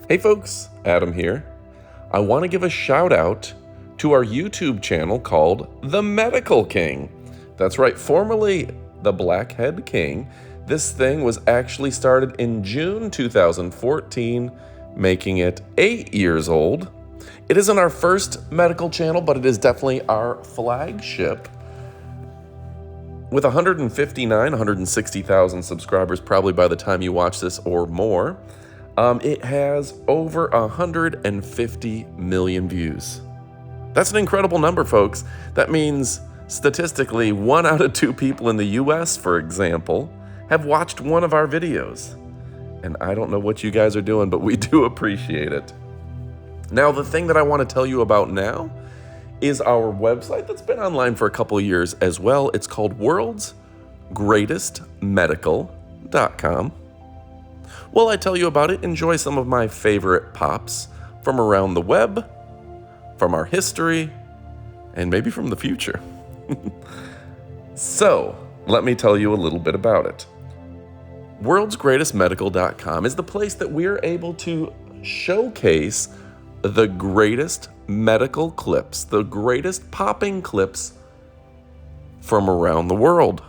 Hey folks, Adam here. I want to give a shout out to our YouTube channel called The Medical King. That's right, formerly the Blackhead King. This thing was actually started in June 2014, making it 8 years old. It isn't our first medical channel, but it is definitely our flagship. With 160,000 subscribers, probably by the time you watch this or more, it has over 150 million views. That's an incredible number, folks. That means statistically, 1 out of 2 people in the US, for example, have watched one of our videos. And I don't know what you guys are doing, but we do appreciate it. Now, the thing that I want to tell you about now is our website that's been online for a couple of years as well. It's called worldsgreatestmedical.com. While I tell you about it, enjoy some of my favorite pops from around the web, from our history, and maybe from the future. So, let me tell you a little bit about it. Worldsgreatestmedical.com is the place that we're able to showcase the greatest medical clips, the greatest popping clips from around the world.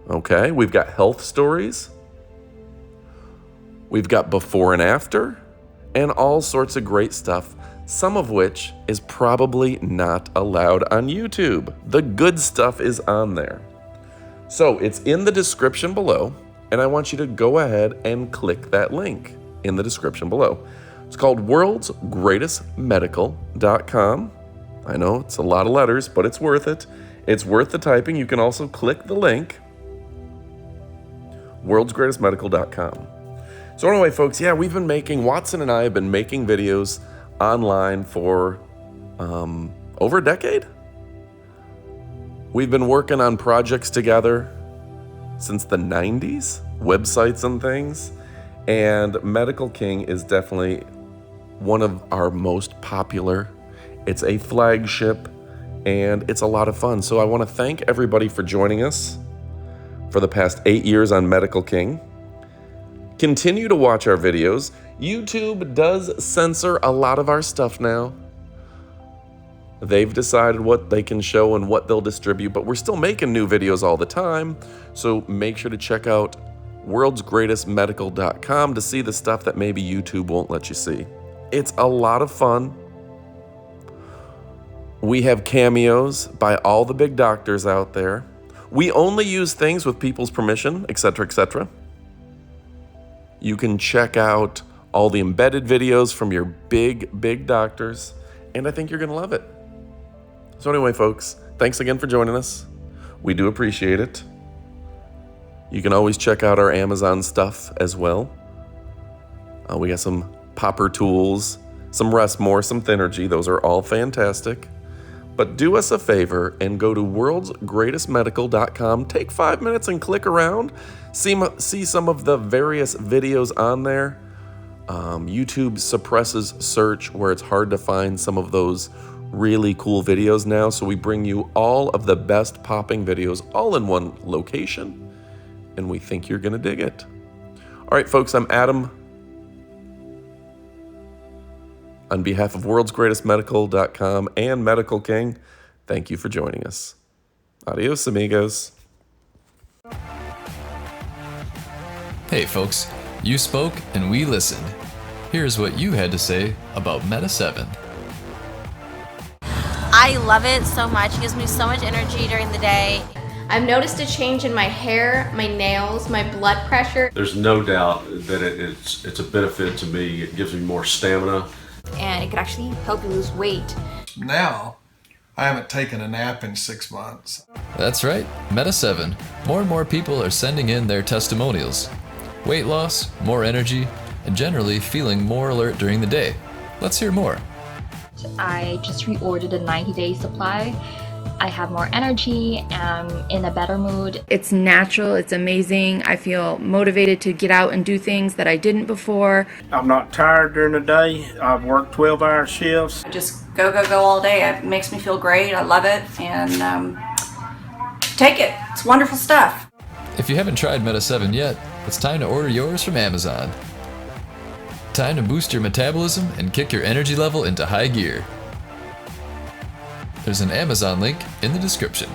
Okay, we've got health stories, we've got before and after, and all sorts of great stuff, some of which is probably not allowed on YouTube. The good stuff is on there. So it's in the description below, and I want you to go ahead and click that link in the description below. It's called worldsgreatestmedical.com. I know it's a lot of letters, but it's worth it. It's worth the typing. You can also click the link, worldsgreatestmedical.com. So anyway, folks, Watson and I have been making videos online for over a decade. We've been working on projects together since the 90s, websites and things, and Medical King is definitely one of our most popular. It's a flagship, and it's a lot of fun. So I want to thank everybody for joining us for the past 8 years on Medical King. Continue to watch our videos. YouTube does censor a lot of our stuff now. They've decided what they can show and what they'll distribute, but we're still making new videos all the time. So make sure to check out worldsgreatestmedical.com to see the stuff that maybe YouTube won't let you see. It's a lot of fun. We have cameos by all the big doctors out there. We only use things with people's permission, etc., etc. You can check out all the embedded videos from your big doctors, and I think you're going to love it. So anyway, folks, thanks again for joining us. We do appreciate it. You can always check out our Amazon stuff as well. We got some popper tools, some Rest More, some Thinnergy. Those are all fantastic. But do us a favor and go to worldsgreatestmedical.com. Take 5 minutes and click around. See some of the various videos on there. YouTube suppresses search where it's hard to find some of those really cool videos now. So we bring you all of the best popping videos all in one location. And we think you're going to dig it. All right, folks, I'm Adam. On behalf of worldsgreatestmedical.com and Medical King, thank you for joining us. Adios, amigos. Hey folks, you spoke and we listened. Here's what you had to say about Meta 7. I love it so much. It gives me so much energy during the day. I've noticed a change in my hair, my nails, my blood pressure. There's no doubt that it's a benefit to me. It gives me more stamina. And it could actually help you lose weight. Now, I haven't taken a nap in 6 months. That's right, Meta 7. More and more people are sending in their testimonials. Weight loss, more energy, and generally feeling more alert during the day. Let's hear more. I just reordered a 90-day supply. I have more energy, am in a better mood. It's natural, it's amazing. I feel motivated to get out and do things that I didn't before. I'm not tired during the day. I've worked 12-hour shifts. Just go all day. It makes me feel great. I love it. And take it. It's wonderful stuff. If you haven't tried Meta 7 yet, it's time to order yours from Amazon. Time to boost your metabolism and kick your energy level into high gear. There's an Amazon link in the description.